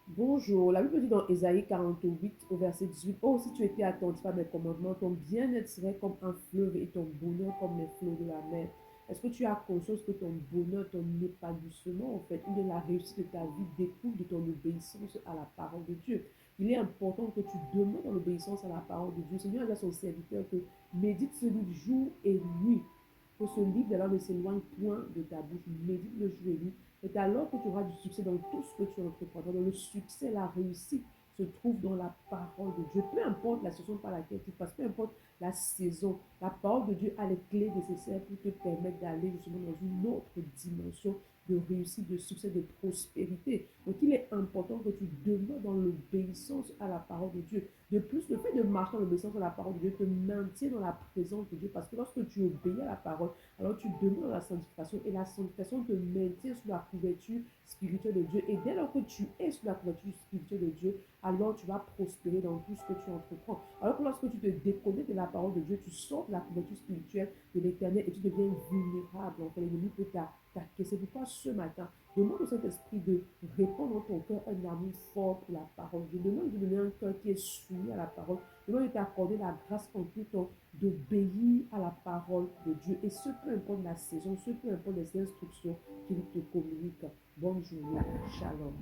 Bonjour, la Bible dit dans Ésaïe 48 au verset 18, oh, si tu étais attentif à mes commandements, ton bien-être serait comme un fleuve et ton bonheur comme les flots de la mer. Est-ce que tu as conscience que ton bonheur, ton épanouissement, en fait, ou de la réussite de ta vie découle de ton obéissance à la parole de Dieu? Il est important que tu demeures dans l'obéissance à la parole de Dieu. Seigneur dit à son serviteur que médite ce livre jour et nuit. Que ce livre de là ne s'éloigne point de ta bouche. Médite le jour et nuit. C'est alors que tu auras du succès dans tout ce que tu entreprendras. Dans le succès, la réussite se trouve dans la parole de Dieu. Peu importe la situation par laquelle tu passes, peu importe la saison, la parole de Dieu a les clés nécessaires pour te permettre d'aller justement dans une autre dimension de réussite, de succès, de prospérité. Donc il est important que tu demeures dans l'obéissance à la parole de Dieu. De plus, le fait de marcher dans l'obéissance à la parole de Dieu te maintient dans la présence de Dieu parce que lorsque tu obéis à la parole, alors tu demeures dans la sanctification et la sanctification te maintient sous la couverture spirituelle de Dieu. Et dès lors que tu es sous la couverture spirituelle de Dieu, alors tu vas prospérer dans tout ce que tu entreprends. Alors que lorsque tu te déconnectes de la parole de Dieu, tu sors de la couverture spirituelle de l'éternel et tu deviens vulnérable. Enfin, l'ennemi peut t'attaquer. C'est pourquoi ce matin, demande au Saint-Esprit de répandre dans ton cœur un amour fort pour la parole de Dieu. Demande de donner un cœur qui est soumis à la parole. Demande de t'accorder la grâce en tout temps d'obéir à la parole de Dieu. Et ce peu importe la saison, ce peu importe les instructions qu'il te communique. Bonne journée. Shalom.